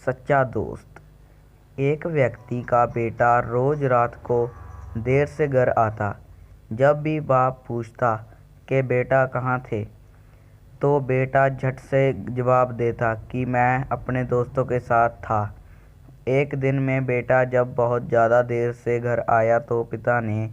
सच्चा दोस्त। एक व्यक्ति का बेटा रोज रात को देर से घर आता। जब भी बाप पूछता कि बेटा कहाँ थे, तो बेटा झट से जवाब देता कि मैं अपने दोस्तों के साथ था। एक दिन में बेटा जब बहुत ज़्यादा देर से घर आया तो पिता ने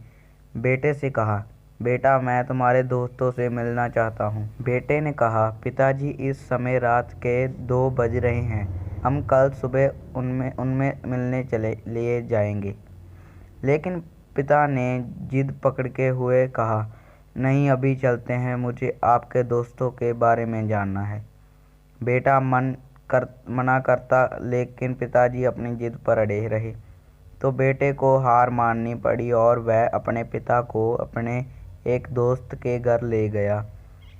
बेटे से कहा, बेटा मैं तुम्हारे दोस्तों से मिलना चाहता हूँ। बेटे ने कहा, पिताजी इस समय रात के 2 बज रहे हैं, हम कल सुबह उनमें मिलने चले लिए जाएंगे। लेकिन पिता ने जिद पकड़ते हुए कहा, नहीं अभी चलते हैं, मुझे आपके दोस्तों के बारे में जानना है। बेटा मना करता, लेकिन पिताजी अपनी जिद पर अड़े रहे। तो बेटे को हार माननी पड़ी और वह अपने पिता को अपने एक दोस्त के घर ले गया।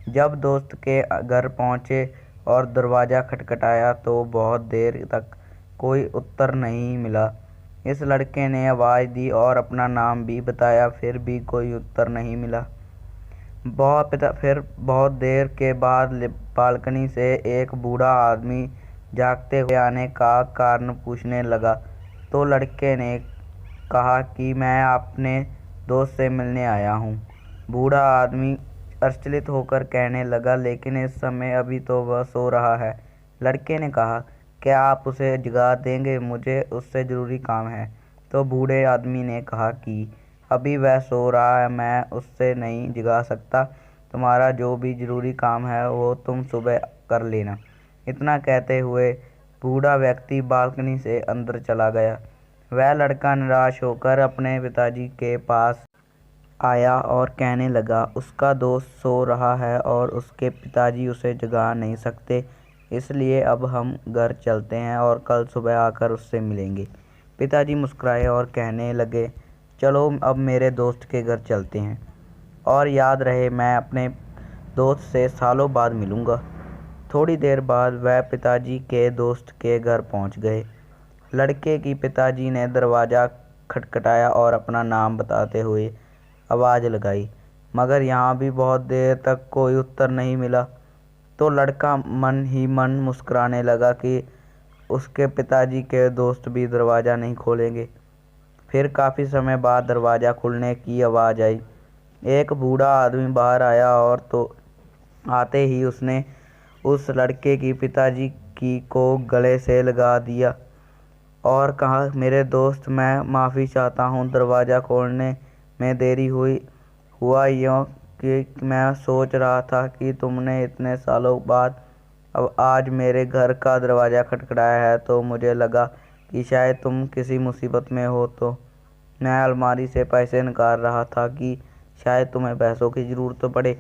जब दोस्त के घर पहुंचे और दरवाज़ा खटखटाया तो बहुत देर तक कोई उत्तर नहीं मिला। इस लड़के ने आवाज़ दी और अपना नाम भी बताया, फिर भी कोई उत्तर नहीं मिला। फिर बहुत देर के बाद बालकनी से एक बूढ़ा आदमी जागते हुए आने का कारण पूछने लगा। तो लड़के ने कहा कि मैं अपने दोस्त से मिलने आया हूँ। बूढ़ा आदमी आश्चर्य होकर कहने लगा, लेकिन इस समय अभी तो वह सो रहा है। लड़के ने कहा, क्या आप उसे जगा देंगे, मुझे उससे ज़रूरी काम है। तो बूढ़े आदमी ने कहा कि अभी वह सो रहा है, मैं उससे नहीं जगा सकता, तुम्हारा जो भी ज़रूरी काम है वो तुम सुबह कर लेना। इतना कहते हुए बूढ़ा व्यक्ति बालकनी से अंदर चला गया। वह लड़का निराश होकर अपने पिताजी के पास आया और कहने लगा, उसका दोस्त सो रहा है और उसके पिताजी उसे जगा नहीं सकते, इसलिए अब हम घर चलते हैं और कल सुबह आकर उससे मिलेंगे। पिताजी मुस्कुराए और कहने लगे, चलो अब मेरे दोस्त के घर चलते हैं, और याद रहे मैं अपने दोस्त से सालों बाद मिलूँगा। थोड़ी देर बाद वह पिताजी के दोस्त के घर पहुंच गए। लड़के की पिताजी ने दरवाज़ा खटखटाया और अपना नाम बताते हुए आवाज़ लगाई, मगर यहाँ भी बहुत देर तक कोई उत्तर नहीं मिला। तो लड़का मन ही मन मुस्कुराने लगा कि उसके पिताजी के दोस्त भी दरवाज़ा नहीं खोलेंगे। फिर काफ़ी समय बाद दरवाज़ा खुलने की आवाज़ आई। एक बूढ़ा आदमी बाहर आया और तो आते ही उसने उस लड़के की पिताजी की को गले से लगा दिया और कहा, मेरे दोस्त मैं माफ़ी चाहता हूँ, दरवाज़ा खोलने में देरी हुआ यूँ कि मैं सोच रहा था कि तुमने इतने सालों बाद अब आज मेरे घर का दरवाज़ा खटखटाया है, तो मुझे लगा कि शायद तुम किसी मुसीबत में हो, तो मैं अलमारी से पैसे निकाल रहा था कि शायद तुम्हें पैसों की ज़रूरत पड़े।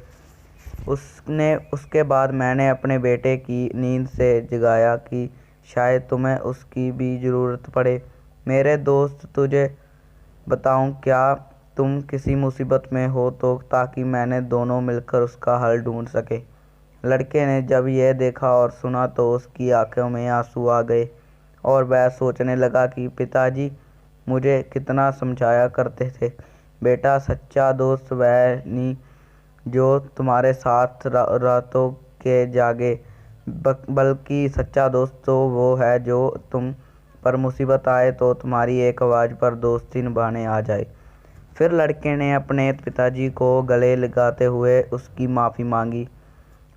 उसके बाद मैंने अपने बेटे की नींद से जगाया कि शायद तुम्हें उसकी भी ज़रूरत पड़े। मेरे दोस्त तुझे बताऊं, क्या तुम किसी मुसीबत में हो तो, ताकि मैंने दोनों मिलकर उसका हल ढूंढ सके। लड़के ने जब यह देखा और सुना तो उसकी आंखों में आंसू आ गए और वह सोचने लगा कि पिताजी मुझे कितना समझाया करते थे, बेटा सच्चा दोस्त वह नहीं जो तुम्हारे साथ रातों के जागे, बल्कि सच्चा दोस्त तो वो है जो तुम पर मुसीबत आए तो तुम्हारी एक आवाज़ पर दोस्ती निभाने आ जाए। फिर लड़के ने अपने पिताजी को गले लगाते हुए उसकी माफ़ी मांगी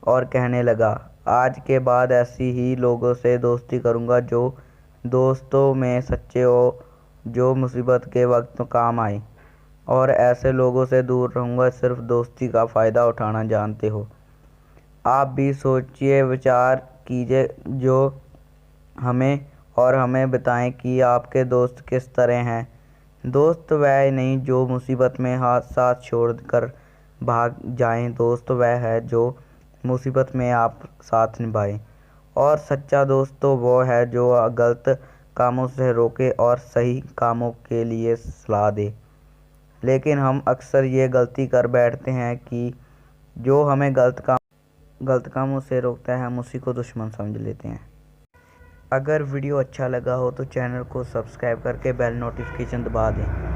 और कहने लगा, आज के बाद ऐसी ही लोगों से दोस्ती करूँगा जो दोस्तों में सच्चे हो, जो मुसीबत के वक्त काम आए, और ऐसे लोगों से दूर रहूँगा सिर्फ दोस्ती का फ़ायदा उठाना जानते हो। आप भी सोचिए, विचार कीजिए जो हमें बताएं कि आपके दोस्त किस तरह हैं। दोस्त वह नहीं जो मुसीबत में हाथ साथ छोड़कर भाग जाएं, दोस्त वह है जो मुसीबत में आप साथ निभाएं, और सच्चा दोस्त तो वो है जो गलत कामों से रोके और सही कामों के लिए सलाह दे। लेकिन हम अक्सर ये गलती कर बैठते हैं कि जो हमें गलत कामों से रोकता है हम उसी को दुश्मन समझ लेते हैं। अगर वीडियो अच्छा लगा हो तो चैनल को सब्सक्राइब करके बेल नोटिफिकेशन दबा दें।